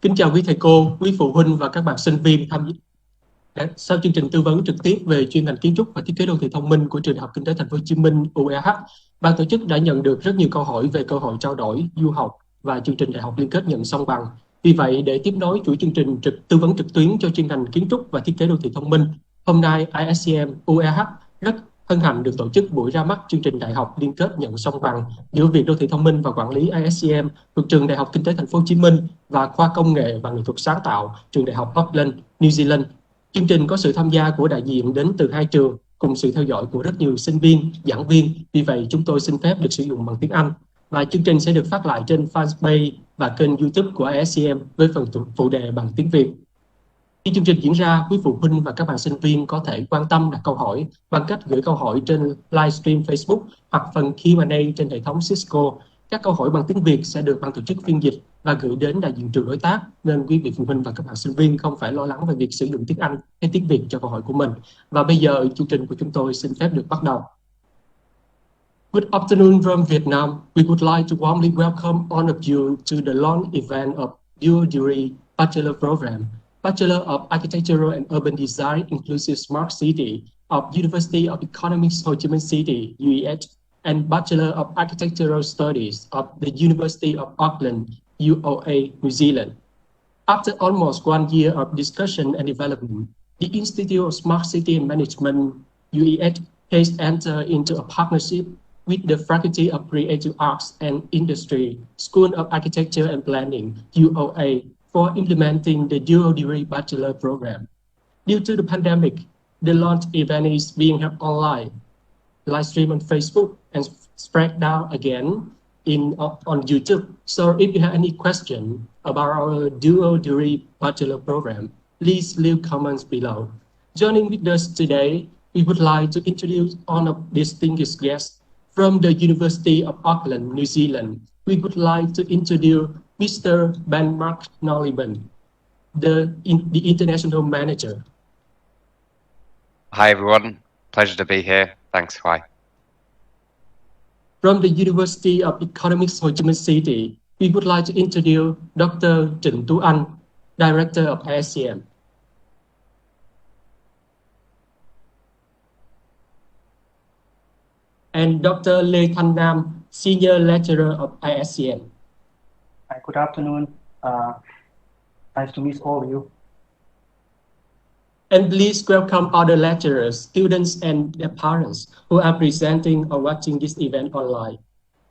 Kính chào quý thầy cô, quý phụ huynh và các bạn sinh viên tham gia sau chương trình tư vấn trực tiếp về chuyên ngành kiến trúc và thiết kế đô thị thông minh của Trường Đại học Kinh tế Thành phố Hồ Chí Minh UoA. Ban tổ chức đã nhận được rất nhiều câu hỏi về cơ hội trao đổi, du học và chương trình đại học liên kết nhận song bằng. Vì vậy, để tiếp nối chuỗi chương trình tư vấn trực tuyến cho chuyên ngành kiến trúc và thiết kế đô thị thông minh, hôm nay ISCM UoA rất hân hạnh được tổ chức buổi ra mắt chương trình đại học liên kết nhận song bằng giữa Viện Đô thị thông minh và quản lý ISCM thuộc Trường Đại học Kinh tế Thành phố Hồ Chí Minh và Khoa Công nghệ và Nghệ thuật sáng tạo Trường Đại học Auckland, New Zealand. Chương trình có sự tham gia của đại diện đến từ hai trường cùng sự theo dõi của rất nhiều sinh viên, giảng viên. Vì vậy, chúng tôi xin phép được sử dụng bằng tiếng Anh. Và chương trình sẽ được phát lại trên fanpage và kênh YouTube của ISCM với phần phụ đề bằng tiếng Việt. Khi chương trình diễn ra, quý phụ huynh và các bạn sinh viên có thể quan tâm đặt câu hỏi bằng cách gửi câu hỏi trên Livestream Facebook hoặc phần Q&A trên hệ thống Cisco. Các câu hỏi bằng tiếng Việt sẽ được ban tổ chức phiên dịch và gửi đến đại diện trường đối tác, nên quý vị phụ huynh và các bạn sinh viên không phải lo lắng về việc sử dụng tiếng Anh hay tiếng Việt cho câu hỏi của mình. Và bây giờ, chương trình của chúng tôi xin phép được bắt đầu. Good afternoon from Vietnam. We would like to warmly welcome all of you to the launch event of dual degree Bachelor program. Bachelor of Architectural and Urban Design Inclusive Smart City of University of Economics Ho Chi Minh City, UEH, and Bachelor of Architectural Studies of the University of Auckland, UoA, New Zealand. After almost 1 year of discussion and development, the Institute of Smart City Management, UEH, has entered into a partnership with the Faculty of Creative Arts and Industry, School of Architecture and Planning, UoA, for implementing the dual degree bachelor program. Due to the pandemic, the launch event is being held online, live stream on Facebook, and spread out again on YouTube. So if you have any question about our dual degree bachelor program, please leave comments below. Joining with us today, we would like to introduce all of distinguished guests from the University of Auckland, New Zealand. We would like to introduce Mr. Ben Noliban, the International Manager. Hi everyone, pleasure to be here. Thanks, Hoài. From the University of Economics Ho Chi Minh City, we would like to introduce Dr. Trịnh Tú Anh, Director of ISCM. And Dr. Lê Thanh Nam, Senior Lecturer of ISCM. Hi, good afternoon. Nice to meet all of you. And please welcome other lecturers, students, and their parents who are presenting or watching this event online.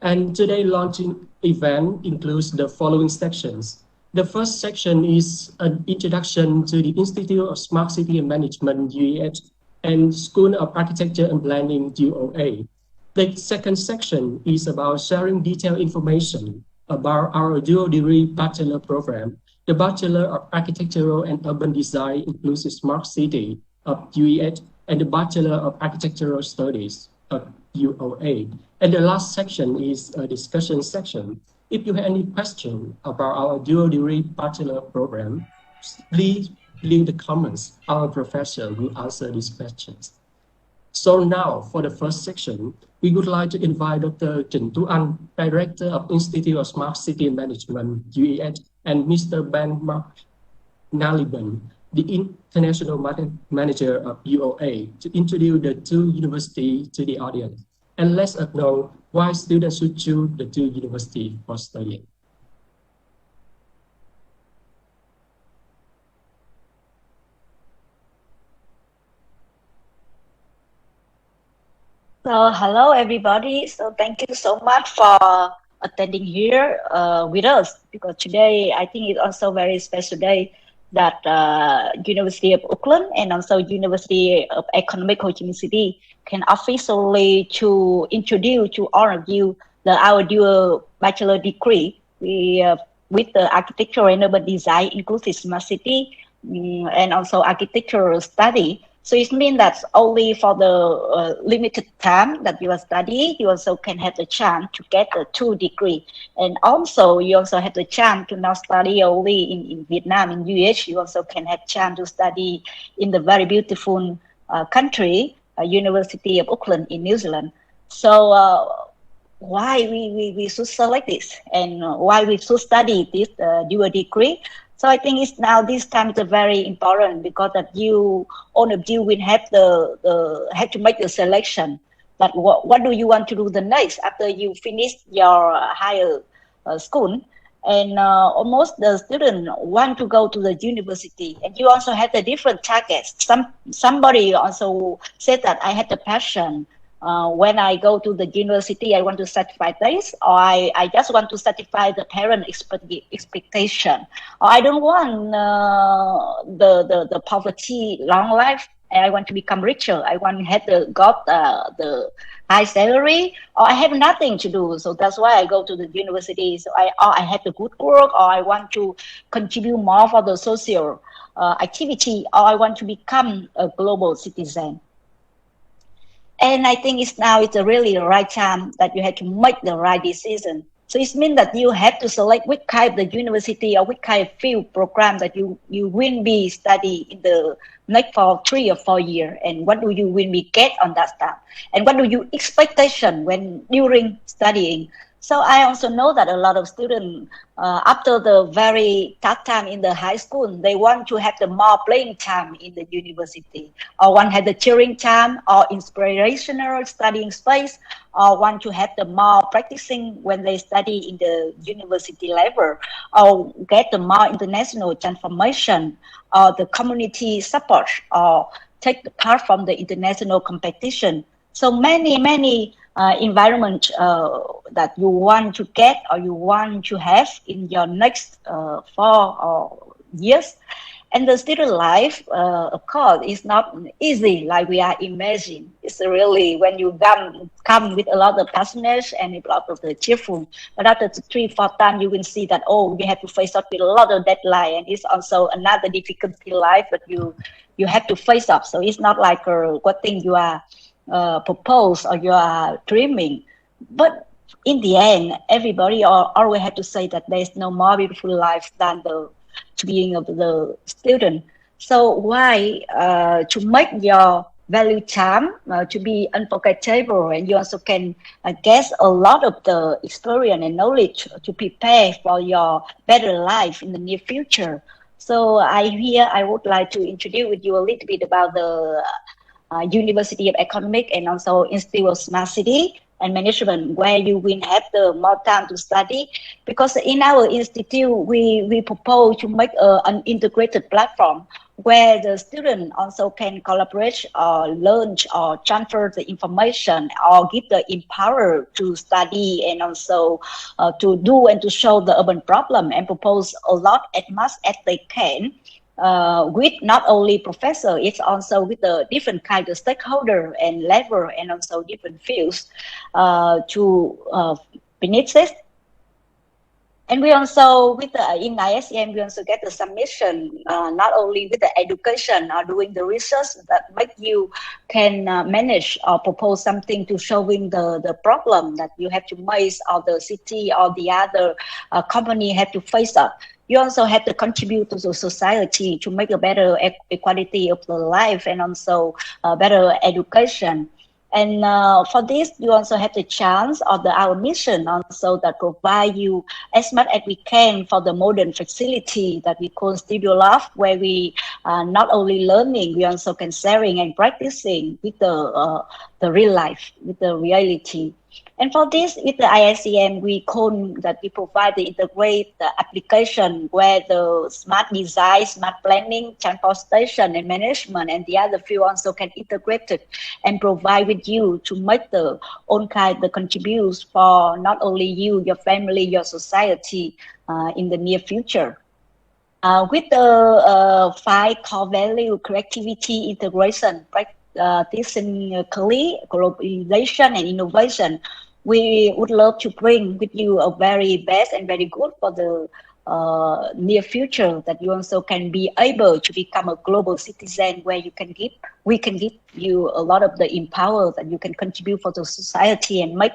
And today's launching event includes the following sections. The first section is an introduction to the Institute of Smart City and Management, UEH, and School of Architecture and Planning, UoA. The second section is about sharing detailed information about our dual degree bachelor program, the Bachelor of Architectural and Urban Design Inclusive Smart City of UEH, and the Bachelor of Architectural Studies of UoA. And the last section is a discussion section. If you have any question about our dual degree bachelor program, please leave the comments. Our professor will answer these questions. So now, for the first section, we would like to invite Dr. Trịnh Tú Anh, Director of Institute of Smart City Management, UEH, and Mr. Ben Noliban, the International Manager of UoA, to introduce the two universities to the audience and let us know why students should choose the two universities for studying. So hello everybody. So thank you so much for attending here with us, because today I think it's also very special day that University of Auckland and also University of Economics Ho Chi Minh City can officially to introduce to all of you our dual bachelor degree with the architectural and urban design inclusive smart city and also architectural study. So it means that only for the limited time that you are studying, you also can have the chance to get the 2 degree. And also, you also have the chance to not study only in Vietnam, in UEH. You also can have chance to study in the very beautiful country, University of Auckland in New Zealand. So why we should select this and why we should study this dual degree? So I think it's now this time is very important because that all of you will have have to make the selection. But what do you want to do the next after you finish your higher school? And almost the student want to go to the university, and you also have the different targets. Somebody also said that I had the passion. When I go to the university, I want to satisfy this, or I just want to satisfy the parent expectation, or I don't want the poverty long life, and I want to become richer. I want to have got the high salary, or I have nothing to do. So that's why I go to the university. So I have the good work, or I want to contribute more for the social activity, or I want to become a global citizen. And I think it's really the right time that you have to make the right decision. So it means that you have to select which kind of the university or which kind of field program that you will be study in the next 3 or 4 years, and what do you will be get on that stuff, and what do you expectation when during studying. So I also know that a lot of students, after the very tough time in the high school, they want to have the more playing time in the university, or want to have the cheering time, or inspirational studying space, or want to have the more practicing when they study in the university level, or get the more international transformation, or the community support, or take part from the international competition. So many environment that you want to get or you want to have in your next 4 years. And the student life, of course, is not easy like we are imagining. It's really when you come with a lot of passionate and a lot of the cheerful. But after 3-4 times, you will see that, oh, you have to face up with a lot of deadline. And it's also another difficulty in life that you have to face up. So it's not like what thing you are propose or you are dreaming. But in the end, everybody always have to say that there's no more beautiful life than the being of the student. So why to make your value time to be unforgettable, and you also can get a lot of the experience and knowledge to prepare for your better life in the near future. So I would like to introduce with you a little bit about the University of Economics and also Institute of Smart City and Management, where you will have the more time to study. Because in our institute, we propose to make an integrated platform where the student also can collaborate or learn or transfer the information or give the empower to study and also to do and to show the urban problem and propose a lot as much as they can. With not only professor, it's also with the different kind of stakeholder and level and also different fields to finish it. And we also, in ISEM, we also get the submission, not only with the education or doing the research that make you can manage or propose something to showing the problem that you have to face or the city or the other company have to face up. You also have to contribute to the society to make a better equality of the life and also better education. And for this, you also have the chance of our mission also that provide you as much as we can for the modern facility that we call Studio Lab, where we not only learning, we also can sharing and practicing with the real life, with the reality. And for this, with the ISEM, we provide the integrated application where the smart design, smart planning, transportation and management and the other field also can integrate it and provide with you to make the own kind of contributes for not only you, your family, your society in the near future. With the 5 core value, creativity, integration, technically, globalization and innovation, we would love to bring with you a very best and very good for the near future, that you also can be able to become a global citizen where we can give you a lot of the empower that you can contribute for the society and make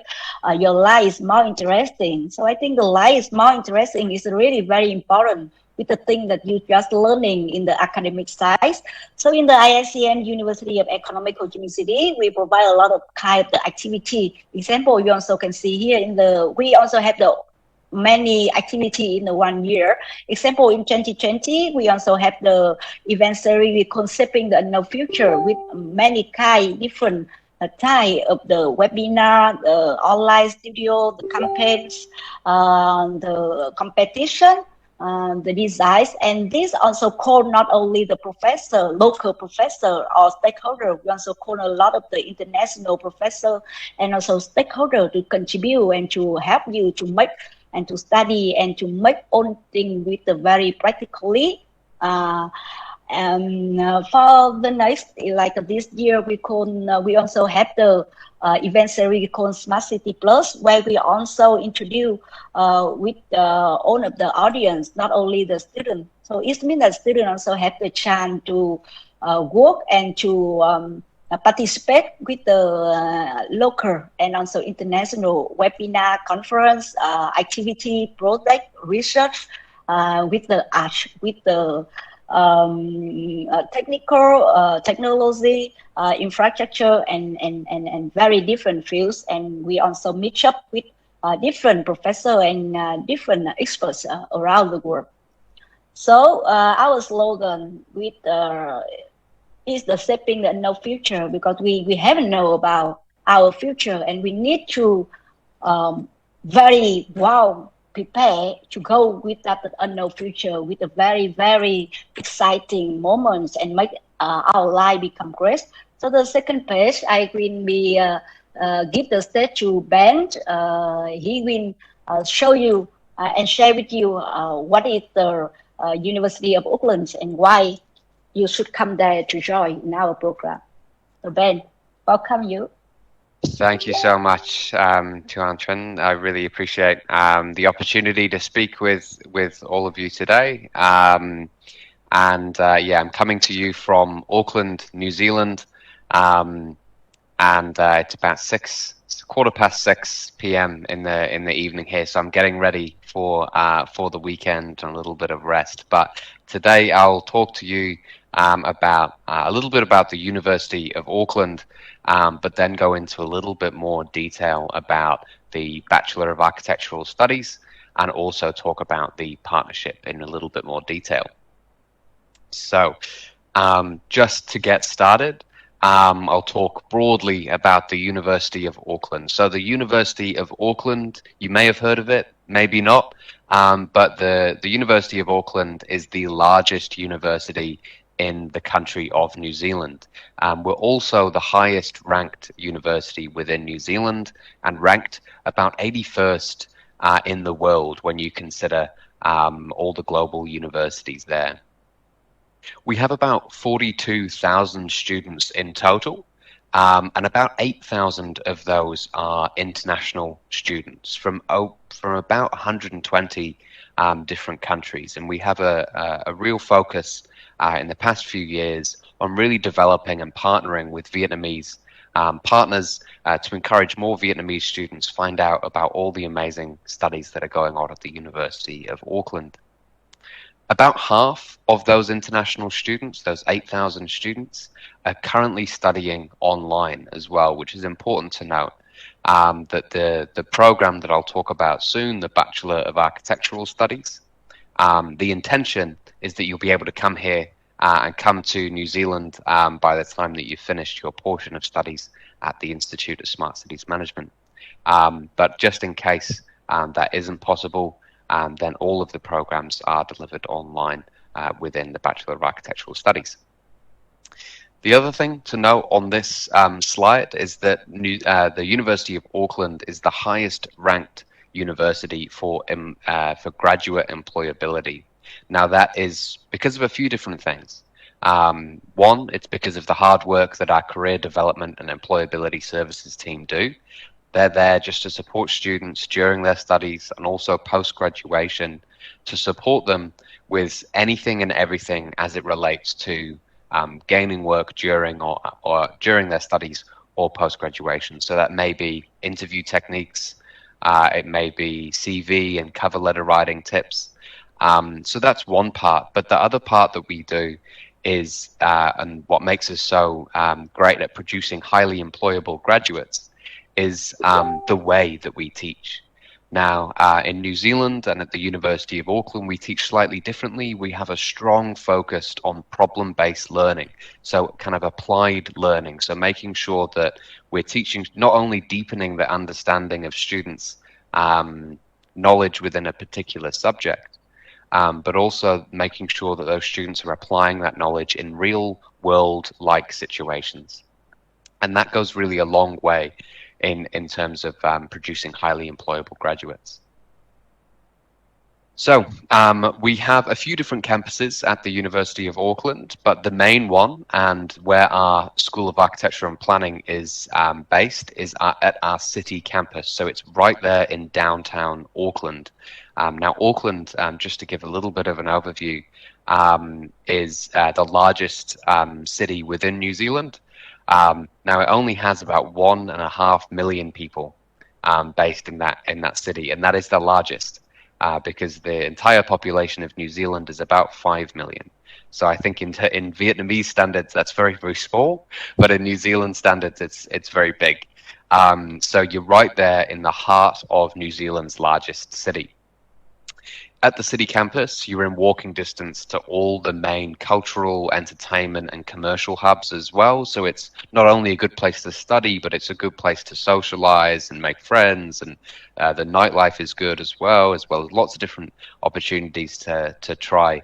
your life more interesting. So I think the life is more interesting is really very important with the thing that you just learning in the academic side. So in the ISEM University of Economics Ho Chi Minh City, we provide a lot of kind of the activity. Example, you also can see here we also have the many activity in the 1 year. Example, in 2020, we also have the event series concepting the unknown future with many different type of the webinar, the online studio, the campaigns, the competition, the designs, and this also call not only the professor, local professor or stakeholder, we also call a lot of the international professor and also stakeholder to contribute and to help you to make and to study and to make all things with the very practically. For the next, like this year, we also have the event series called Smart City Plus, where we also introduce with all of the audience, not only the students. So it means that students also have the chance to work and to participate with the local and also international webinar, conference, activity, project, research, with the art, with the technology, infrastructure, and very different fields. And we also mix up with different professors and different experts around the world. So our slogan with is the shaping the unknown future, because we haven't know about our future, and we need to very well prepare to go with that unknown future with a very, very exciting moments and make our life become great. So the second page, I will be give the stage to Ben. He will show you and share with you what is the University of Auckland and why you should come there to join in our program. So Ben, welcome you. Thank you so much, Tuan Trinh. I really appreciate the opportunity to speak with all of you today. Yeah, I'm coming to you from Auckland, New Zealand, and it's about 6:15 p.m. in the evening here. So I'm getting ready for the weekend and a little bit of rest. But today I'll talk to you about a little bit about the University of Auckland. But then go into a little bit more detail about the Bachelor of Architectural Studies and also talk about the partnership in a little bit more detail. So just to get started, I'll talk broadly about the University of Auckland. So the University of Auckland, you may have heard of it, maybe not, but the University of Auckland is the largest university in the country of New Zealand. We're also the highest ranked university within New Zealand and ranked about 81st in the world when you consider all the global universities there. We have about 42,000 students in total, and about 8,000 of those are international students from about 120 different countries. And we have a real focus in the past few years on really developing and partnering with Vietnamese partners to encourage more Vietnamese students find out about all the amazing studies that are going on at the University of Auckland. About half of those international students, those 8,000 students, are currently studying online as well, which is important to note. That the program that I'll talk about soon, the Bachelor of Architectural Studies, the intention is that you'll be able to come here and come to New Zealand by the time that you've finished your portion of studies at the Institute of Smart Cities Management. But just in case that isn't possible, then all of the programs are delivered online within the Bachelor of Architectural Studies. The other thing to note on this slide is that the University of Auckland is the highest ranked university for graduate employability. Now that is because of a few different things. One, it's because of the hard work that our career development and employability services team do. They're there just to support students during their studies and also post-graduation to support them with anything and everything as it relates to gaining work during or during their studies or post-graduation. So that may be interview techniques, it may be CV and cover letter writing tips. So that's one part, but the other part that we do is, and what makes us so great at producing highly employable graduates, is the way that we teach. Now, in New Zealand and at the University of Auckland, we teach slightly differently. We have a strong focus on problem-based learning, so kind of applied learning. So making sure that we're teaching, not only deepening the understanding of students' knowledge within a particular subject, but also making sure that those students are applying that knowledge in real-world-like situations. And that goes really a long way in terms of producing highly employable graduates. So we have a few different campuses at the University of Auckland, but the main one, and where our School of Architecture and Planning is based, is at our city campus. So it's right there in downtown Auckland. Now Auckland, just to give a little bit of an overview, is the largest city within New Zealand. Now it only has about 1.5 million people based in that city, and that is the largest because the entire population of New Zealand is about 5 million. So I think in Vietnamese standards that's very, very small, but in New Zealand standards it's very big. So you're right there in the heart of New Zealand's largest city. At the city campus, you're in walking distance to all the main cultural, entertainment, and commercial hubs as well. So it's not only a good place to study, but it's a good place to socialize and make friends. And the nightlife is good as well as lots of different opportunities to try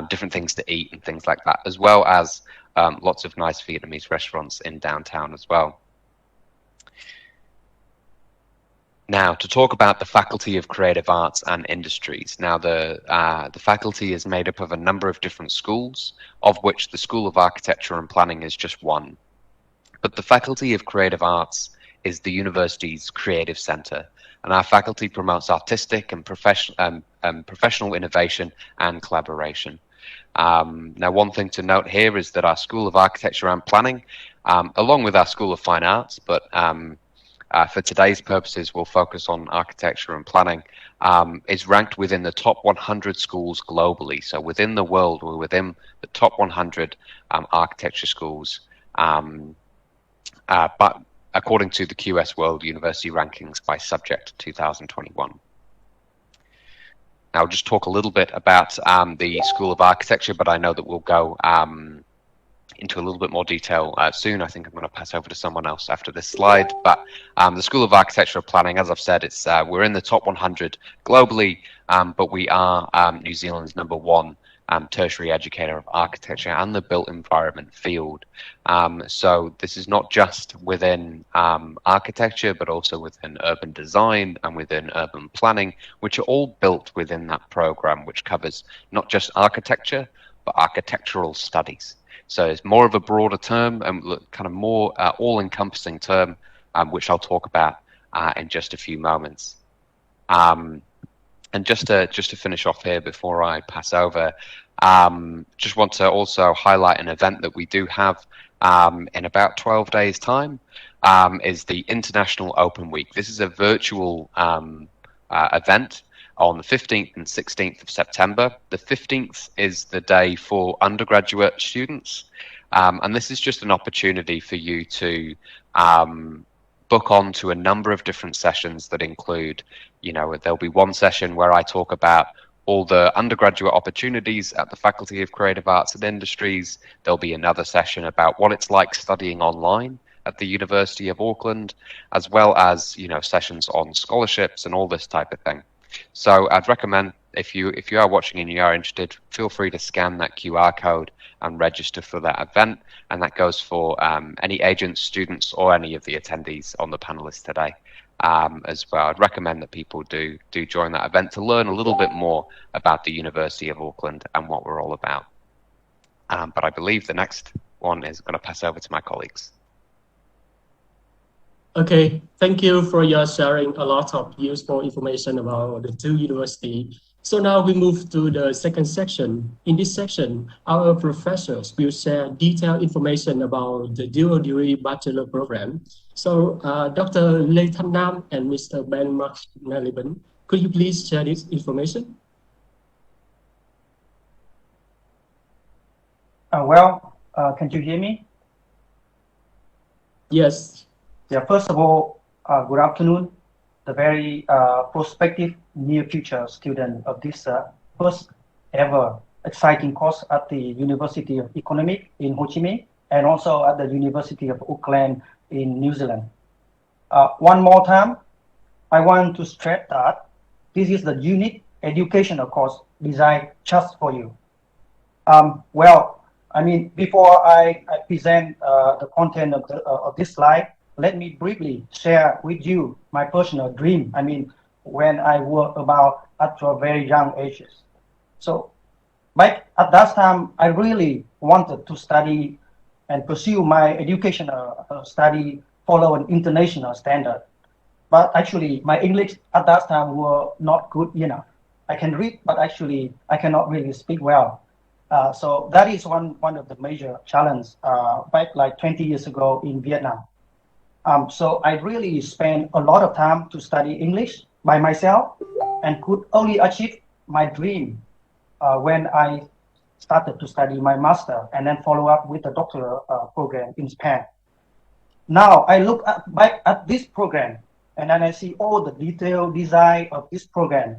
different things to eat and things like that, as well as lots of nice Vietnamese restaurants in downtown as well. Now, to talk about the Faculty of Creative Arts and Industries. Now, the faculty is made up of a number of different schools, of which the School of Architecture and Planning is just one. But the Faculty of Creative Arts is the university's creative centre, and our faculty promotes artistic and professional innovation and collaboration. Now, one thing to note here is that our School of Architecture and Planning, along with our School of Fine Arts, but for today's purposes, we'll focus on architecture and planning, is ranked within the top 100 schools globally. So within the world, we're within the top 100 architecture schools, but according to the QS World University Rankings by Subject 2021. Now, I'll just talk a little bit about the School of Architecture, but I know that we'll go into a little bit more detail soon. I think I'm going to pass over to someone else after this slide. But the School of Architecture and Planning, as I've said, it's we're in the top 100 globally, but we are New Zealand's #1 tertiary educator of architecture and the built environment field. So this is not just within architecture, but also within urban design and within urban planning, which are all built within that program, which covers not just architecture, but architectural studies. So it's more of a broader term and kind of more all-encompassing term, which I'll talk about in just a few moments. And just to finish off here before I pass over, just want to also highlight an event that we do have in about 12 days' time, is the International Open Week. This is a virtual event on the 15th and 16th of September. The 15th is the day for undergraduate students, and this is just an opportunity for you to book on to a number of different sessions that include, there'll be one session where I talk about all the undergraduate opportunities at the Faculty of Creative Arts and Industries. There'll be another session about what it's like studying online at the University of Auckland, as well as, sessions on scholarships and all this type of thing. So I'd recommend if you are watching and you are interested, feel free to scan that QR code and register for that event. And that goes for any agents, students, or any of the attendees on the panelists today as well. I'd recommend that people do join that event to learn a little bit more about the University of Auckland and what we're all about. But I believe the next one is going to pass over to my colleagues. Okay, thank you for your sharing a lot of useful information about the two universities. So now we move to the second section. In this section, our professors will share detailed information about the dual degree bachelor program. So Dr. Lê Thanh Nam and Mr. Ben McNaliban, could you please share this information? Can you hear me? Yes. Yeah, first of all, good afternoon. the very prospective near future student of this first ever exciting course at the University of Economics in Ho Chi Minh and also at the University of Auckland in New Zealand. One more time, I want to stress that this is the unique educational course designed just for you. Well, I mean, before I present the content of this slide, let me briefly share with you my personal dream. I mean, when I work about at a very young ages. So back at that time, I really wanted to study and pursue my educational study follow an international standard. But actually, my English at that time were not good enough. I can read, but actually, I cannot really speak well. So that is one of the major challenges back like 20 years ago in Vietnam. So I really spent a lot of time to study English by myself and could only achieve my dream when I started to study my master and then follow up with a doctoral program in Japan. Now I look back at this program and then I see all the detailed design of this program.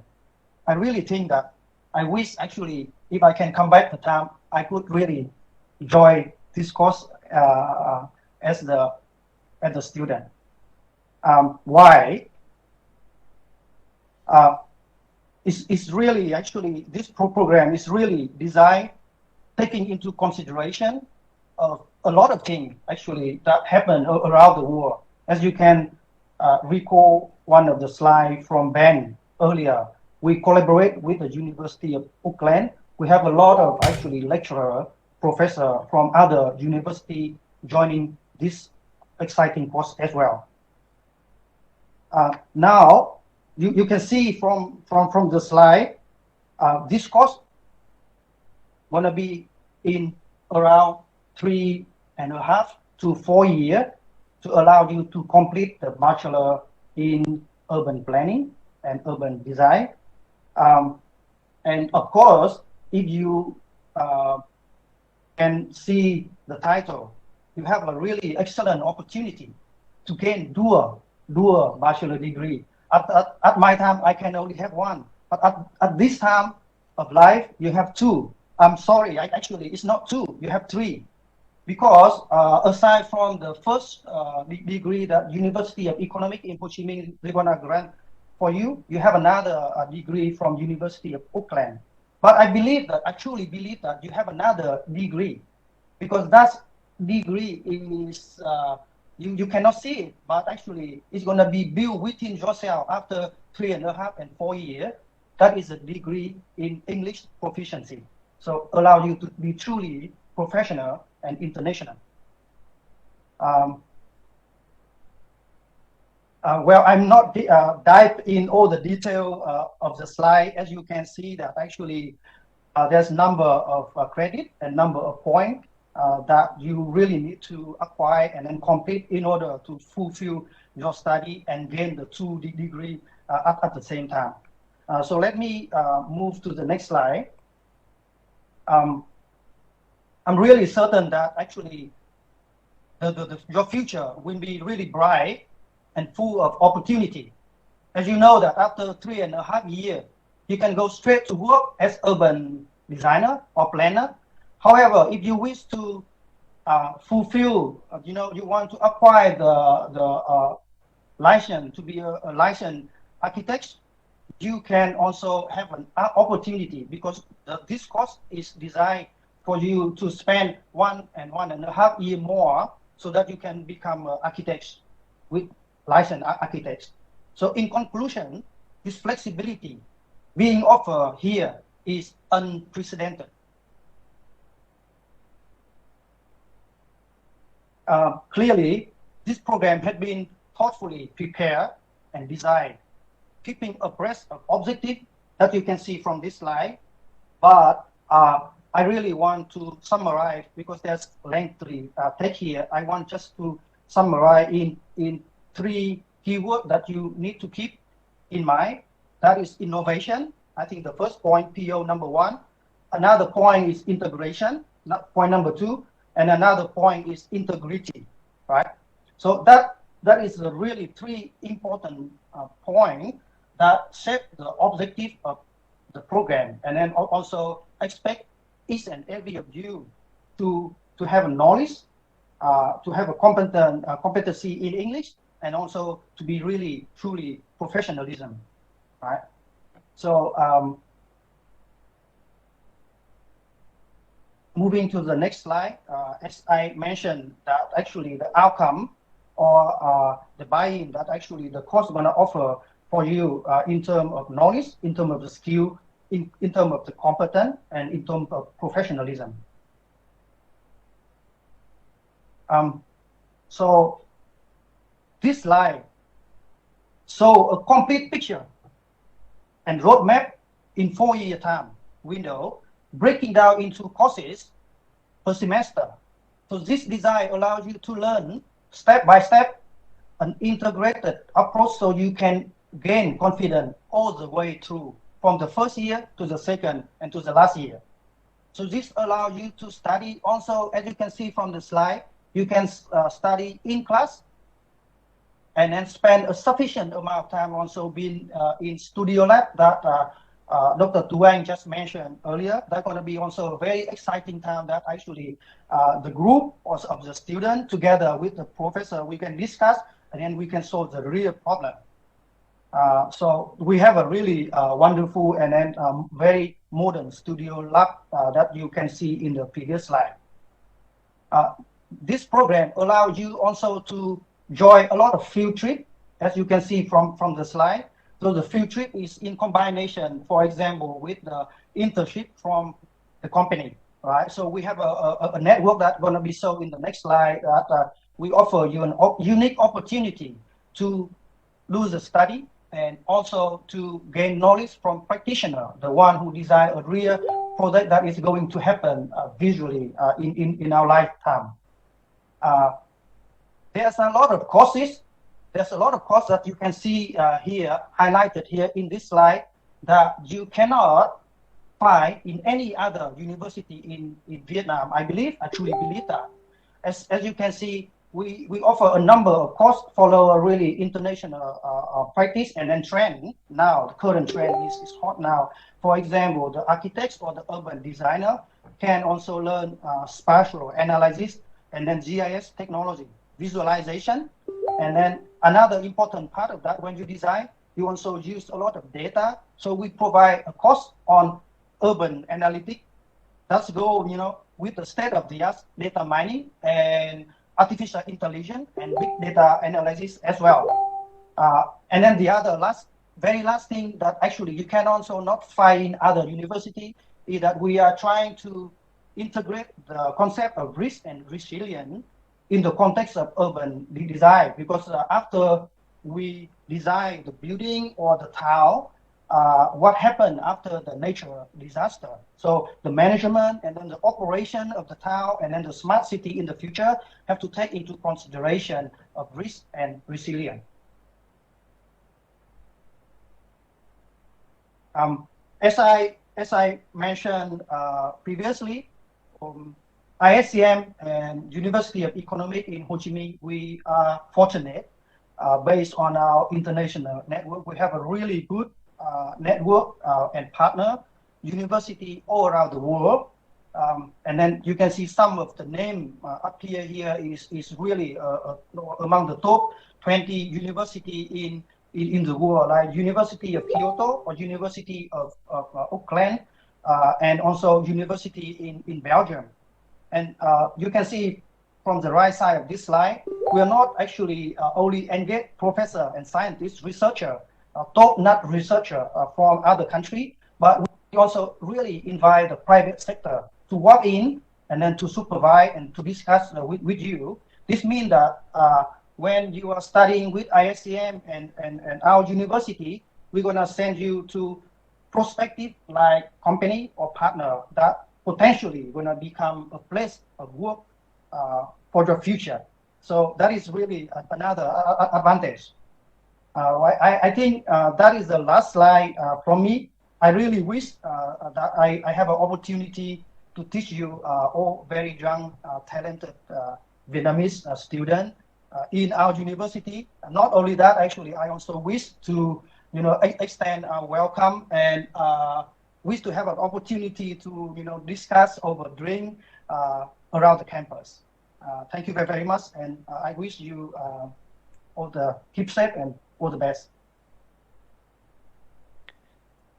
I really think that I wish actually if I can come back to time, I could really enjoy this course as a student. Why? It's really actually this program is really designed taking into consideration of a lot of things actually that happen around the world. As you can recall one of the slides from Ben earlier, we collaborate with the University of Auckland. We have a lot of actually lecturer, professor from other university joining this exciting course as well. Now you can see from the slide, this course gonna be in around 3.5 to 4 years to allow you to complete the Bachelor in Urban Planning and Urban Design. And of course, if you can see the title, you have a really excellent opportunity to gain dual bachelor degree. At my time, I can only have one, but at this time of life, you have two. I'm sorry, actually, it's not two, you have three. Because aside from the first degree that University of Economics in Ho Chi Minh, they're gonna grant for you, you have another degree from University of Auckland. But I truly believe that you have another degree, because that degree is, you cannot see it, but actually it's gonna be built within yourself after 3.5 and 4 years. That is a degree in English proficiency. So allow you to be truly professional and international. Well, I'm not dive in all the detail of the slide. As you can see that actually there's number of credit and number of points that you really need to acquire and then complete in order to fulfill your study and gain the 2 degree at the same time. So let me move to the next slide. I'm really certain that actually your future will be really bright and full of opportunity. As you know that after 3.5 years, you can go straight to work as urban designer or planner. However, if you wish to fulfill, you want to acquire the license to be a licensed architect, you can also have an opportunity, because this course is designed for you to spend 1.5 years more so that you can become architects with licensed architects. So in conclusion, this flexibility being offered here is unprecedented. Clearly, this program had been thoughtfully prepared and designed, keeping abreast of objectives that you can see from this slide. But I really want to summarize, because there's lengthy text here. I want just to summarize in 3 keywords that you need to keep in mind. That is innovation. I think the first point, PO number 1. Another point is integration, point number 2. And another point is integrity, right? So that that is really three important points that shape the objective of the program, and then also expect each and every of you to have a knowledge, to have a competency in English, and also to be really truly professionalism, right? So moving to the next slide, as I mentioned, that actually the outcome or the buy-in that actually the course gonna offer for you in terms of knowledge, in terms of the skill, in terms of the competence, and in terms of professionalism. So this slide shows a complete picture and roadmap in 4-year time window, breaking down into courses per semester. So this design allows you to learn step by step an integrated approach, so you can gain confidence all the way through, from the first year to the second and to the last year. So this allows you to study also, as you can see from the slide, you can study in class and then spend a sufficient amount of time also being in studio lab that Dr. Tuang just mentioned earlier. That's going to be also a very exciting time that actually the group of the student together with the professor, we can discuss and then we can solve the real problem. So we have a really wonderful and then very modern studio lab that you can see in the previous slide. This program allows you also to join a lot of field trip, as you can see from the slide. So the field trip is in combination, for example, with the internship from the company, right? So we have a network that's going to be shown in the next slide that we offer you an unique opportunity to do the study and also to gain knowledge from practitioner, the one who design a real project that is going to happen visually in our lifetime. There's a lot of courses. There's a lot of courses that you can see here, highlighted here in this slide, that you cannot find in any other university in Vietnam. I truly believe that. As you can see, we offer a number of courses, follow a really international practice and then trend. Now, the current trend is hot now. For example, the architects or the urban designer can also learn spatial analysis and then GIS technology, visualization. And then another important part of that, when you design, you also use a lot of data. So we provide a course on urban analytics. That's go, with the state-of-the-art data mining and artificial intelligence and big data analysis as well. And then the other very last thing that actually you can also not find in other universities is that we are trying to integrate the concept of risk and resilience in the context of urban design, because after we design the building or the town, what happened after the nature disaster? So the management and then the operation of the town and then the smart city in the future have to take into consideration of risk and resilience. As I mentioned previously, ISCM and University of Economics in Ho Chi Minh, we are fortunate based on our international network. We have a really good network and partner university all around the world. And then you can see some of the name up here is really among the top 20 university in the world, like University of Kyoto or University of Auckland, and also University in Belgium. And you can see from the right side of this slide, we are not actually only engage professor and scientists, researcher, top-notch researcher from other countries, but we also really invite the private sector to walk in and then to supervise and to discuss with you. This means that when you are studying with ISCM and our university, we're going to send you to prospective like company or partner that potentially going to become a place of work for your future. So that is really another advantage. I think that is the last slide from me. I really wish that I have an opportunity to teach you all very young, talented Vietnamese students in our university. Not only that, actually, I also wish to, extend our welcome and wish to have an opportunity to, discuss over drink around the campus. Thank you very, very much, and I wish you all the keep safe and all the best.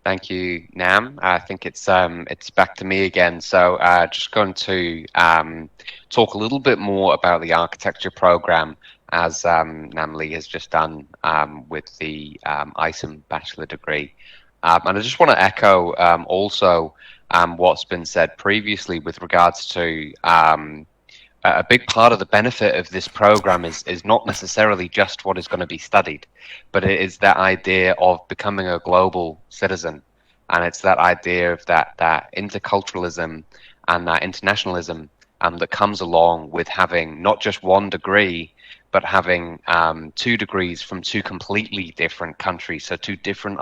Thank you, Nam. I think it's back to me again. So just going to talk a little bit more about the architecture program, as Nam Lee has just done with the ISOM bachelor degree. And I just want to echo also what's been said previously with regards to a big part of the benefit of this program is not necessarily just what is going to be studied, but it is that idea of becoming a global citizen. And it's that idea of that interculturalism and that internationalism that comes along with having not just one degree, but having 2 degrees from 2 completely different countries. So 2 different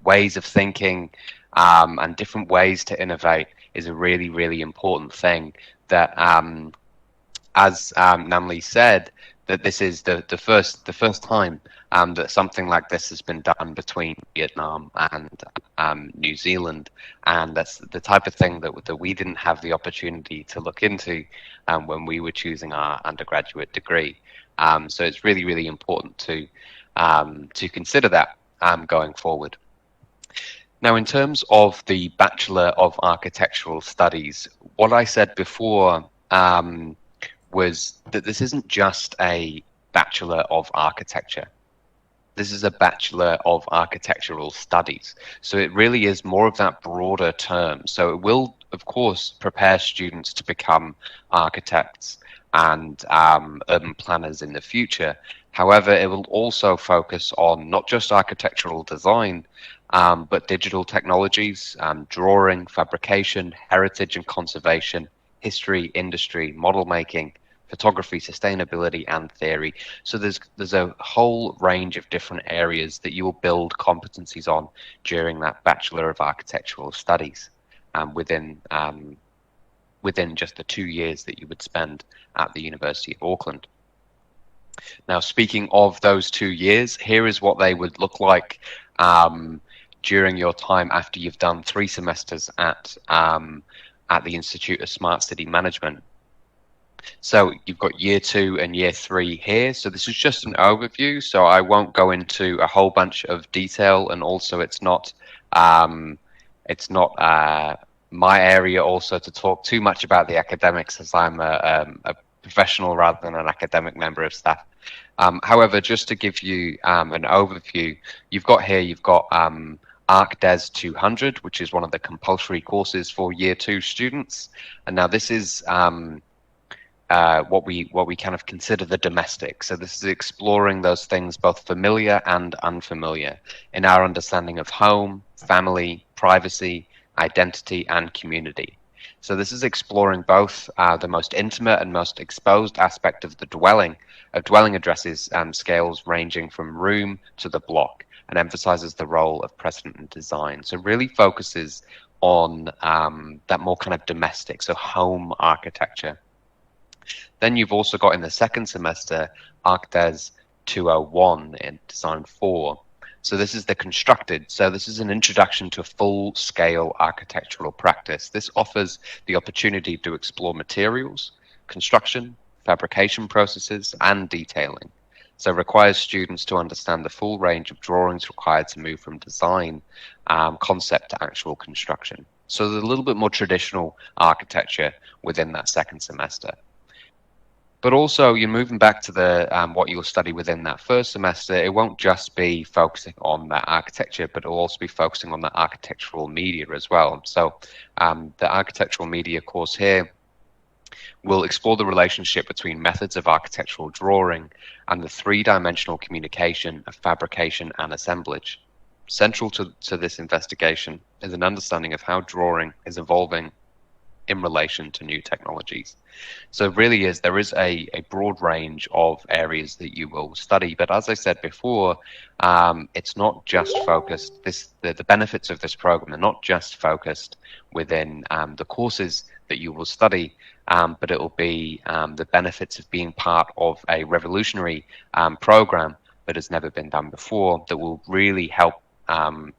ways of thinking and different ways to innovate is a really, really important thing. That, as Nam Lee said, that this is the first time that something like this has been done between Vietnam and New Zealand, and that's the type of thing that we didn't have the opportunity to look into when we were choosing our undergraduate degree. So it's really, really important to consider that going forward. Now, in terms of the Bachelor of Architectural Studies, what I said before was that this isn't just a Bachelor of Architecture. This is a Bachelor of Architectural Studies. So it really is more of that broader term. So it will, of course, prepare students to become architects and urban planners in the future. However, it will also focus on not just architectural design, but digital technologies, drawing, fabrication, heritage and conservation, history, industry, model making, photography, sustainability, and theory. So there's a whole range of different areas that you will build competencies on during that Bachelor of Architectural Studies within just the 2 years that you would spend at the University of Auckland. Now, speaking of those 2 years, here is what they would look like during your time after you've done 3 semesters at the Institute of Smart City Management. So you've got year 2 and year 3 here. So this is just an overview. So I won't go into a whole bunch of detail, and also it's not my area also to talk too much about the academics, as I'm a professional rather than an academic member of staff. However, just to give you an overview, you've got ArcDes 200, which is one of the compulsory courses for year 2 students. And now this is what we kind of consider the domestic. So this is exploring those things both familiar and unfamiliar in our understanding of home, family, privacy, identity, and community. So this is exploring both the most intimate and most exposed aspect of the dwelling addresses scales ranging from room to the block, and emphasizes the role of precedent and design. So really focuses on that more kind of domestic, so home architecture. Then you've also got in the second semester ArcDes 201 in Design 4. So this is the constructed. So this is an introduction to full-scale architectural practice. This offers the opportunity to explore materials, construction, fabrication processes, and detailing. So it requires students to understand the full range of drawings required to move from design concept to actual construction. So there's a little bit more traditional architecture within that second semester. But also, you're moving back to the what you'll study within that first semester. It won't just be focusing on that architecture, but it'll also be focusing on the architectural media as well. So the architectural media course here will explore the relationship between methods of architectural drawing and the 3-dimensional communication of fabrication and assemblage. Central to this investigation is an understanding of how drawing is evolving in relation to new technologies. So it really is, there is a broad range of areas that you will study, but as I said before, it's not just focused, the benefits of this program are not just focused within the courses that you will study, but it will be the benefits of being part of a revolutionary program that has never been done before, that will really help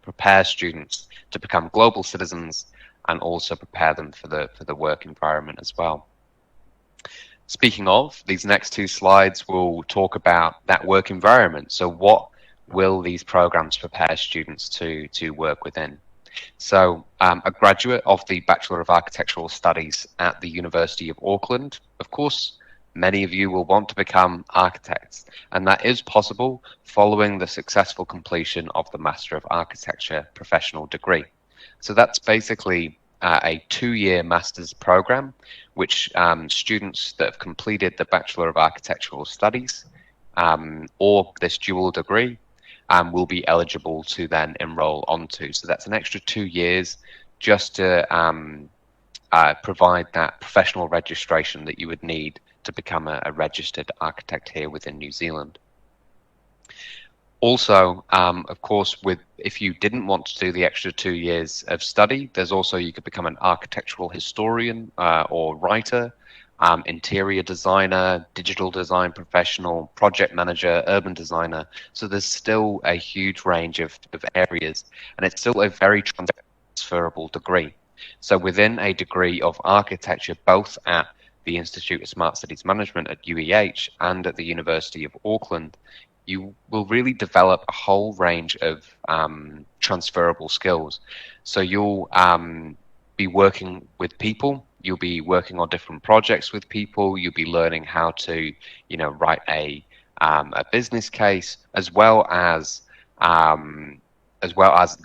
prepare students to become global citizens and also prepare them for the work environment as well. Speaking of, these next two slides will talk about that work environment. So what will these programs prepare students to work within? So a graduate of the Bachelor of Architectural Studies at the University of Auckland, of course, many of you will want to become architects, and that is possible following the successful completion of the Master of Architecture professional degree. So that's basically a 2-year master's program, which students that have completed the Bachelor of Architectural Studies or this dual degree will be eligible to then enroll onto. So that's an extra 2 years just to provide that professional registration that you would need to become a registered architect here within New Zealand. Also, of course, if you didn't want to do the extra 2 years of study, there's also, you could become an architectural historian or writer, interior designer, digital design professional, project manager, urban designer. So there's still a huge range of areas, and it's still a very transferable degree. So within a degree of architecture, both at the Institute of Smart Cities Management at UEH and at the University of Auckland, you will really develop a whole range of transferable skills. So you'll be working with people, you'll be working on different projects with people, you'll be learning how to, write a business case, as well as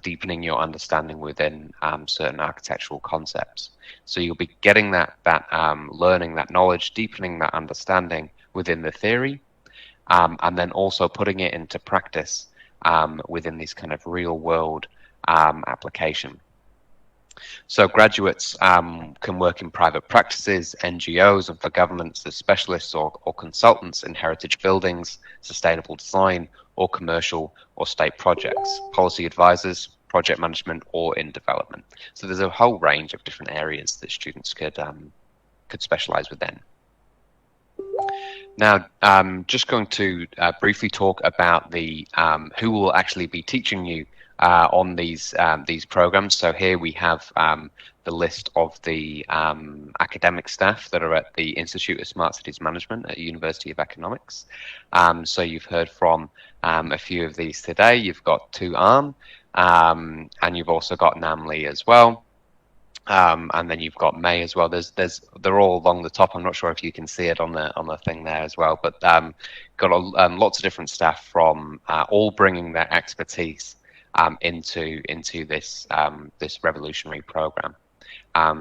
deepening your understanding within certain architectural concepts. So you'll be getting that learning, that knowledge, deepening that understanding within the theory, and then also putting it into practice within this kind of real world application. So graduates can work in private practices, NGOs, and for governments as specialists or consultants in heritage buildings, sustainable design, or commercial or state projects, policy advisors, project management, or in development. So there's a whole range of different areas that students could specialize within. Now, just going to briefly talk about the who will actually be teaching you on these programs. So here we have the list of the academic staff that are at the Institute of Smart Cities Management at University of Economics. So you've heard from a few of these today. You've got Tu An, and you've also got Nam Lee as well. And then you've got May as well. They're all along the top. I'm not sure if you can see it on the thing there as well. But got lots of different staff from all bringing their expertise into this this revolutionary program.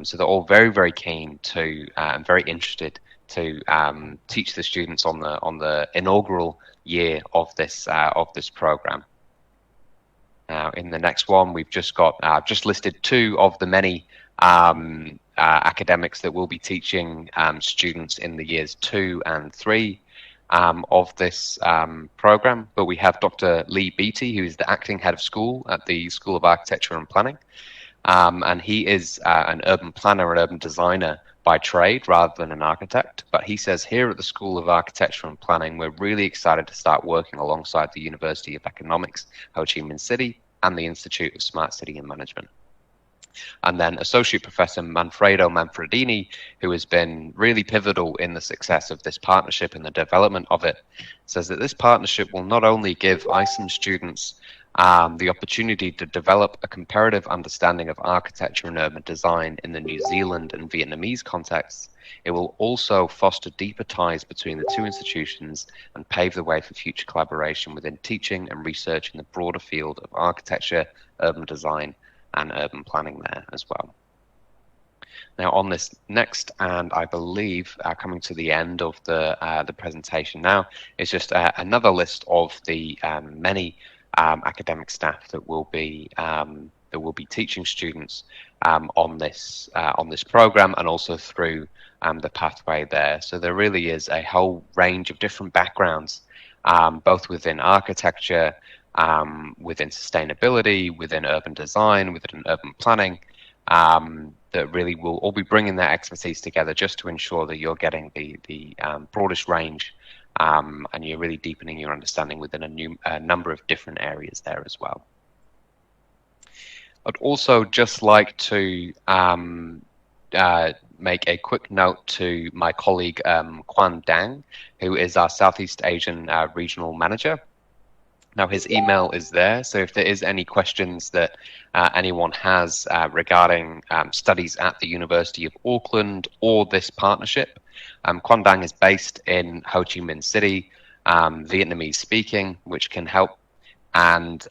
So they're all very, very keen to and very interested to teach the students on the inaugural year of this program. Now, in the next one, we've just got just listed 2 of the many academics that will be teaching students in the years 2 and 3 of this program. But we have Dr. Lee Beattie, who is the acting head of school at the School of Architecture and Planning. And he is an urban planner and urban designer by trade rather than an architect. But he says here at the School of Architecture and Planning, we're really excited to start working alongside the University of Economics, Ho Chi Minh City, and the Institute of Smart City and Management. And then Associate Professor Manfredo Manfredini, who has been really pivotal in the success of this partnership and the development of it, says that this partnership will not only give ISM students the opportunity to develop a comparative understanding of architecture and urban design in the New Zealand and Vietnamese contexts, it will also foster deeper ties between the 2 institutions and pave the way for future collaboration within teaching and research in the broader field of architecture, urban design, and urban planning there as well. Now, on this next, and I believe coming to the end of the presentation now, is just another list of the many academic staff that will be teaching students on this program, and also through the pathway there. So there really is a whole range of different backgrounds, both within architecture, within sustainability, within urban design, within urban planning, that really will all be bringing their expertise together just to ensure that you're getting the broadest range, and you're really deepening your understanding within a number of different areas there as well. I'd also just like to make a quick note to my colleague Quan Dang, who is our Southeast Asian regional manager. Now, his email is there, so if there is any questions that anyone has regarding studies at the University of Auckland or this partnership, Quan Dang is based in Ho Chi Minh City, Vietnamese speaking, which can help. And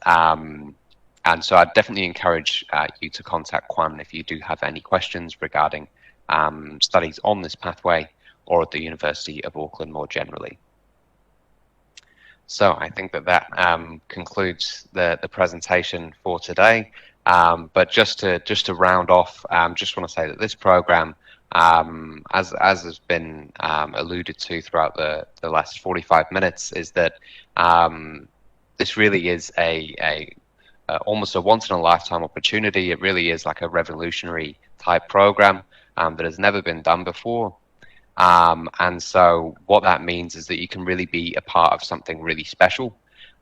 so I'd definitely encourage you to contact Quan if you do have any questions regarding studies on this pathway or at the University of Auckland more generally. So I think that concludes the presentation for today. But just to round off, just want to say that this program, as has been alluded to throughout the last 45 minutes, is that this really is almost a once-in-a-lifetime opportunity. It really is like a revolutionary type program that has never been done before. And so what that means is that you can really be a part of something really special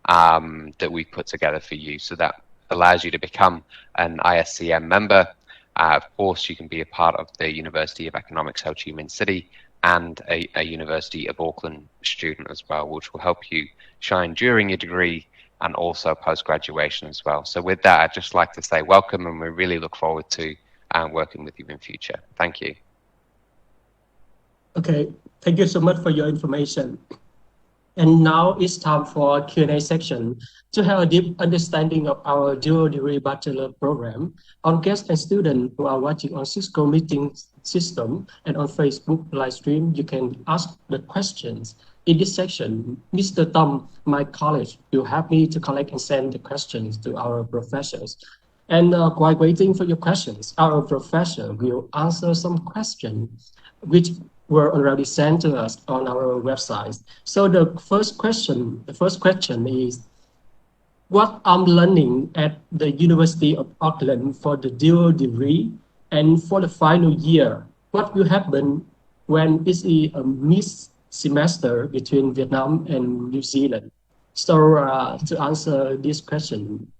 that we've put together for you. So that allows you to become an ISCM member. Of course, you can be a part of the University of Economics Ho Chi Minh City and a University of Auckland student as well, which will help you shine during your degree and also post-graduation as well. So with that, I'd just like to say welcome, and we really look forward to working with you in future. Thank you. Okay, thank you so much for your information. And now it's time for Q&A section. To have a deep understanding of our dual degree bachelor program, our guests and students who are watching on Cisco meeting system and on Facebook live stream, you can ask the questions. In this section, Mr. Tom, my colleague, will help me to collect and send the questions to our professors. And while waiting for your questions, our professor will answer some questions which were already sent to us on our website. So the first question is, what I'm learning at the University of Auckland for the dual degree and for the final year, what will happen when it's a mixed semester between Vietnam and New Zealand? So to answer this question,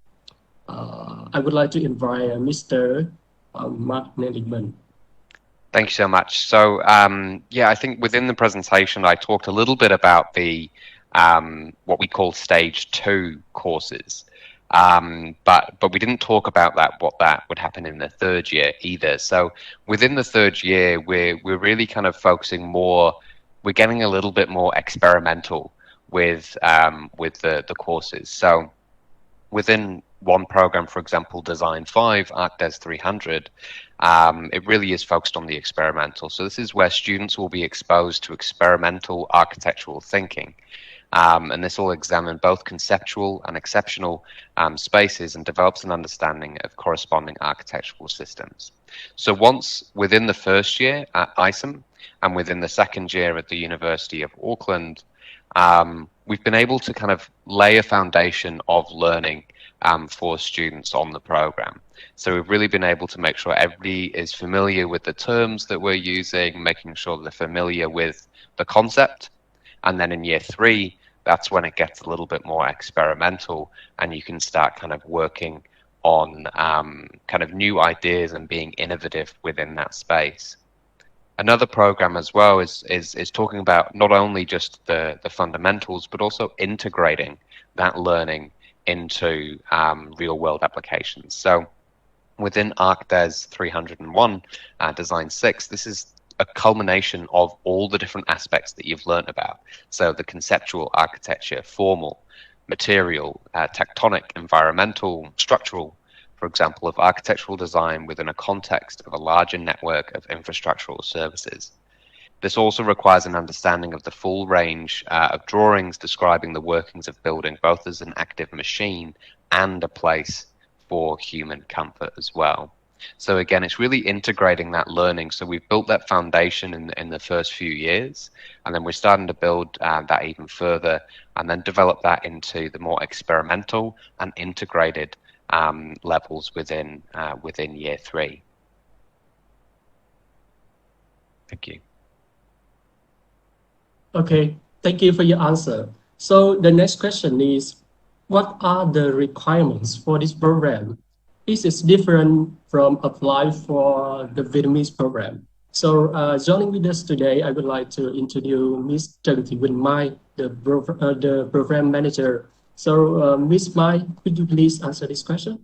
I would like to invite Mr. Mark Nelligman. Thank you so much. So yeah, I think within the presentation, I talked a little bit about the what we call stage 2 courses, but we didn't talk about what that would happen in the third year either. So within the third year, we're really kind of focusing more. We're getting a little bit more experimental with the courses. So within one program, for example, Design 5, ArcDes 300, it really is focused on the experimental. So this is where students will be exposed to experimental architectural thinking. And this will examine both conceptual and exceptional spaces and develops an understanding of corresponding architectural systems. So once within the first year at ISOM and within the second year at the University of Auckland, we've been able to kind of lay a foundation of learning for students on the program. So we've really been able to make sure everybody is familiar with the terms that we're using, making sure they're familiar with the concept. And then in year 3, that's when it gets a little bit more experimental and you can start kind of working on kind of new ideas and being innovative within that space. Another program as well is talking about not only just the fundamentals, but also integrating that learning into real world applications. So within ArcDes 301, Design 6, this is a culmination of all the different aspects that you've learned about. So the conceptual architecture, formal, material, tectonic, environmental, structural, for example, of architectural design within a context of a larger network of infrastructural services. This also requires an understanding of the full range of drawings describing the workings of building, both as an active machine and a place for human comfort as well. So again, it's really integrating that learning. So we've built that foundation in the first few years, and then we're starting to build that even further and then develop that into the more experimental and integrated levels within year 3. Thank you. Okay, thank you for your answer. So the next question is, what are the requirements for this program? Is it different from apply for the Vietnamese program? So joining with us today, I would like to introduce Ms. Trần Thị Quỳnh Mai, the program manager. So Ms. Mai, could you please answer this question?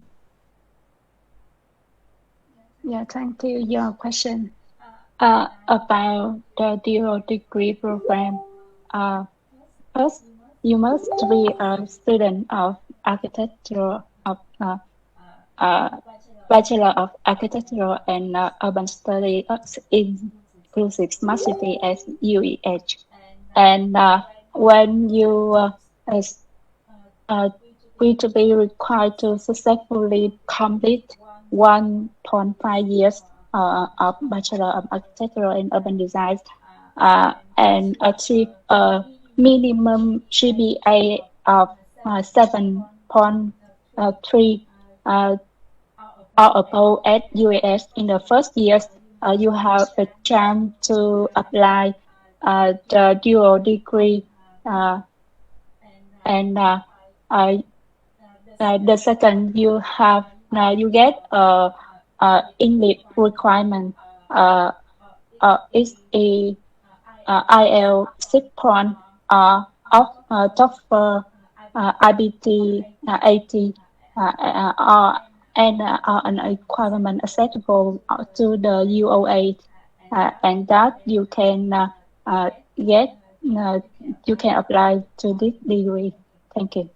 Yeah, thank you. Your question about the dual degree program. First, you must be a student of architecture of Bachelor of Architectural and Urban Studies inclusive Smart City as UEH. And when you going to be required to successfully complete 1.5 years of Bachelor of Architectural and Urban Design and achieve a minimum GPA of 7.3 or above at UAS in the first years, you have a chance to apply the dual degree, and the second you have you get English requirement is a IELTS 6 of TOEFL IBT 80 and an requirement acceptable to the UoA, and that you can get you can apply to this degree. Thank you.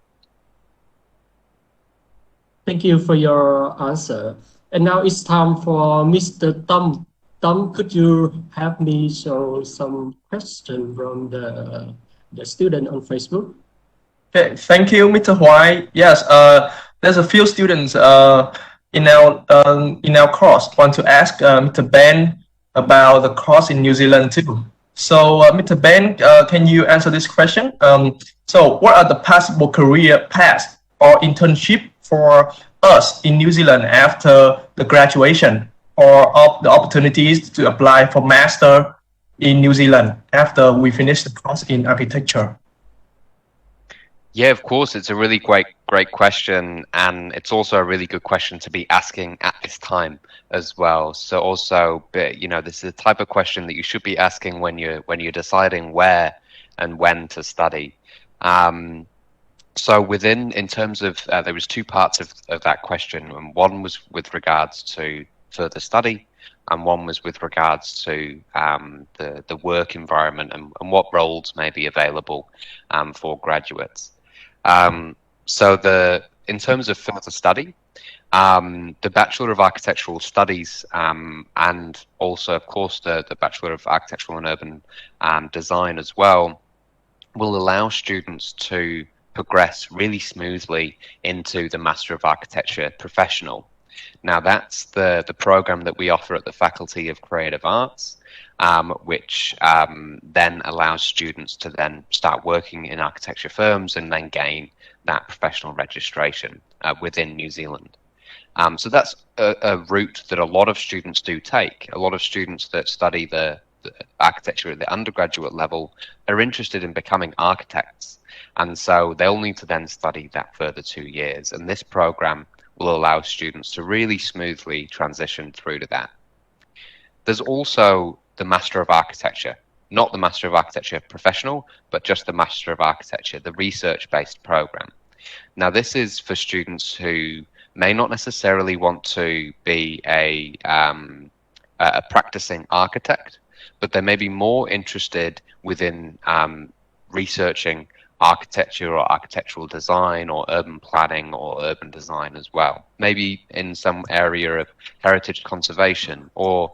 Thank you for your answer. And now it's time for Mr. Tom. Tom, could you help me show some question from the student on Facebook? Okay, thank you, Mr. Huai. Yes, there's a few students in our course want to ask Mr. Ben about the course in New Zealand too. So, Mr. Ben, can you answer this question? So, what are the possible career paths or internship for us in New Zealand after the graduation, or of the opportunities to apply for master in New Zealand after we finish the course in architecture? Yeah, of course, it's a really great question, and it's also a really good question to be asking at this time as well. So also, you know, this is the type of question that you should be asking when you're deciding where and when to study. So in terms of, there was two parts of that question, and one was with regards to further study, and one was with regards to the work environment and what roles may be available for graduates. So in terms of further study, the Bachelor of Architectural Studies and also, of course, the Bachelor of Architectural and Urban Design as well will allow students to progress really smoothly into the Master of Architecture Professional. Now, that's the program that we offer at the Faculty of Creative Arts, which then allows students to then start working in architecture firms and then gain that professional registration within New Zealand. So that's a route that a lot of students do take. A lot of students that study the architecture at the undergraduate level are interested in becoming architects, and so they'll need to then study that further 2 years, and this program will allow students to really smoothly transition through to that. There's also the Master of Architecture, not the Master of Architecture Professional, but just the Master of Architecture, the research-based program. Now, this is for students who may not necessarily want to be a practicing architect, but they may be more interested within researching architecture or architectural design or urban planning or urban design as well. Maybe in some area of heritage conservation, or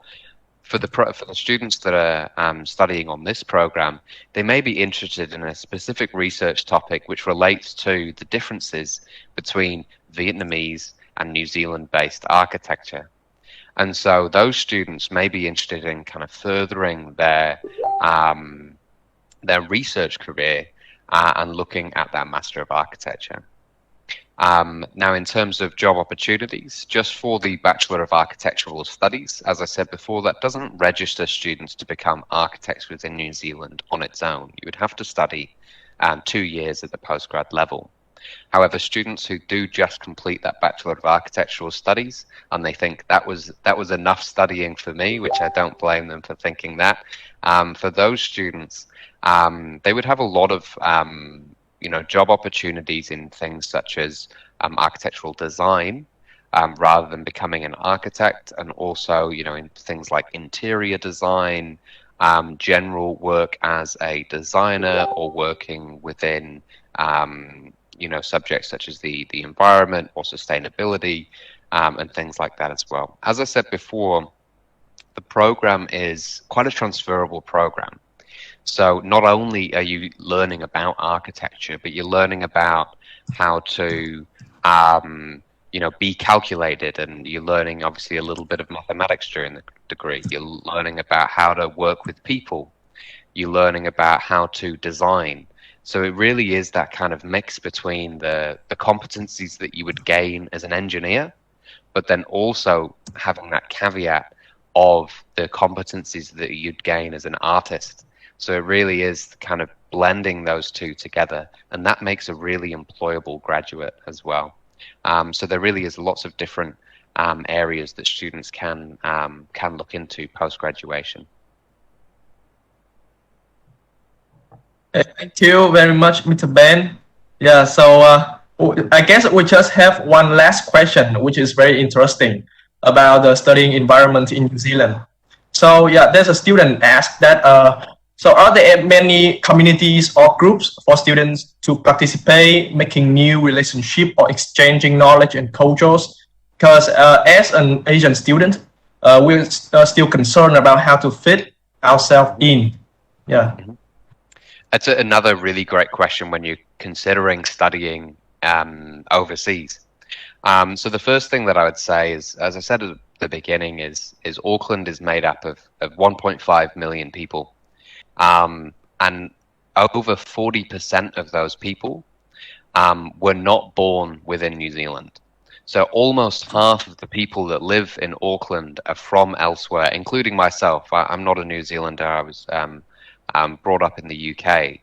for the students that are studying on this program, they may be interested in a specific research topic which relates to the differences between Vietnamese and New Zealand-based architecture. And so those students may be interested in kind of furthering their research career and looking at that Master of Architecture. Now, in terms of job opportunities, just for the Bachelor of Architectural Studies, as I said before, that doesn't register students to become architects within New Zealand on its own. You would have to study 2 years at the postgrad level. However, students who do just complete that Bachelor of Architectural Studies and they think that was enough studying for me, which I don't blame them for thinking that, for those students, they would have a lot of job opportunities in things such as architectural design, rather than becoming an architect, and also in things like interior design, general work as a designer, or working within subjects such as the environment or sustainability, and things like that as well. As I said before, the program is quite a transferable program. So not only are you learning about architecture, but you're learning about how to be calculated, and you're learning obviously a little bit of mathematics during the degree. You're learning about how to work with people. You're learning about how to design. So it really is that kind of mix between the competencies that you would gain as an engineer, but then also having that caveat of the competencies that you'd gain as an artist. So it really is kind of blending those two together, and that makes a really employable graduate as well. So there really is lots of different areas that students can look into post-graduation. Thank you very much, Mr. Ben. Yeah, so I guess we just have one last question, which is very interesting about the studying environment in New Zealand. So yeah, there's a student asked that, so are there many communities or groups for students to participate, making new relationships or exchanging knowledge and cultures? Because as an Asian student, we're still concerned about how to fit ourselves in. Yeah. That's another really great question when you're considering studying overseas. So the first thing that I would say is, as I said at the beginning, is Auckland is made up of 1.5 million people. And over 40% of those people were not born within New Zealand. So almost half of the people that live in Auckland are from elsewhere, including myself. I'm not a New Zealander. I was brought up in the UK.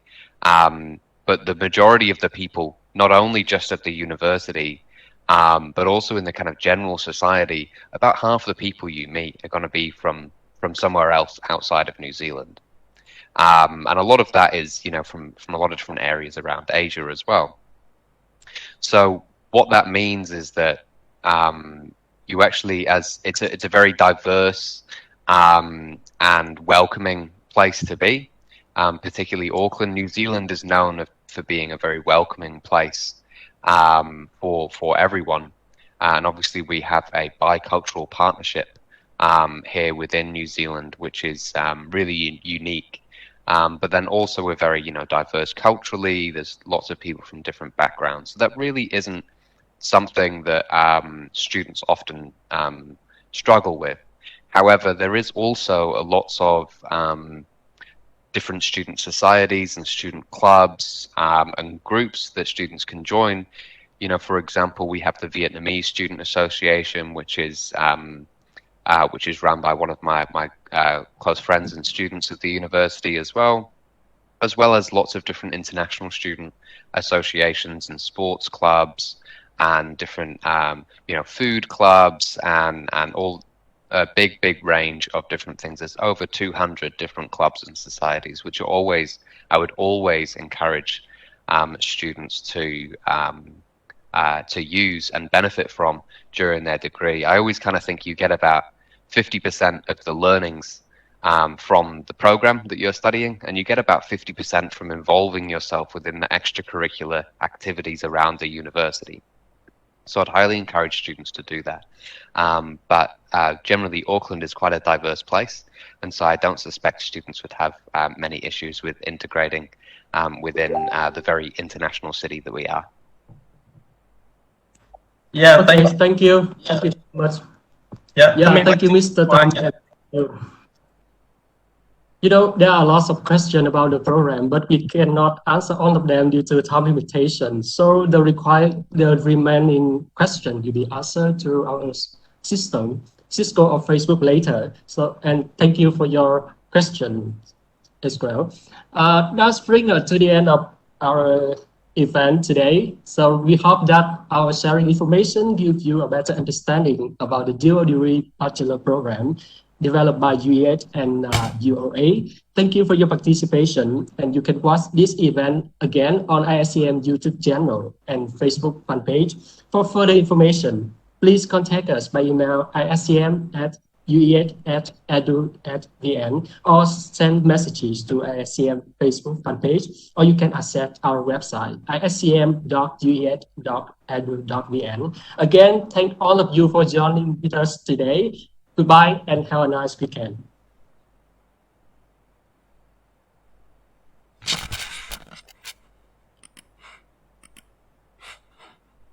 But the majority of the people, not only just at the university, but also in the kind of general society, about half the people you meet are going to be from somewhere else outside of New Zealand. And a lot of that is, from a lot of different areas around Asia as well. So what that means is that you actually, it's a very diverse and welcoming place to be. Particularly Auckland, New Zealand is known for being a very welcoming place for everyone. And obviously we have a bicultural partnership here within New Zealand, which is really unique. But then also we're very, diverse culturally. There's lots of people from different backgrounds. So that really isn't something that students often struggle with. However, there is also lots of different student societies and student clubs and groups that students can join. For example, we have the Vietnamese Student Association, which is run by one of my close friends and students at the university as well as lots of different international student associations and sports clubs and different food clubs and all a big range of different things. There's over 200 different clubs and societies, which I would always encourage students to use and benefit from during their degree. I always kind of think you get about 50% of the learnings from the program that you're studying, and you get about 50% from involving yourself within the extracurricular activities around the university. So I'd highly encourage students to do that. But generally, Auckland is quite a diverse place, and so I don't suspect students would have many issues with integrating within the very international city that we are. Yeah, Okay, thank you. Thank you so much. Yeah, thank you, Mr. Tom. You know, there are lots of questions about the program, but we cannot answer all of them due to time limitation. So the remaining question will be answered through our system, Cisco or Facebook later. So, and thank you for your question as well. That's bring us to the end of our event today. So we hope that our sharing information gives you a better understanding about the dual degree bachelor program developed by UEH and UoA. Thank you for your participation, and you can watch this event again on ISCM YouTube channel and Facebook fan page. For further information, please contact us by email iscm@ueh@edu.vn or send messages to ISCM Facebook fan page, or you can access our website iscm.ueh.edu.vn. Again, thank all of you for joining with us today. Goodbye and have a nice weekend.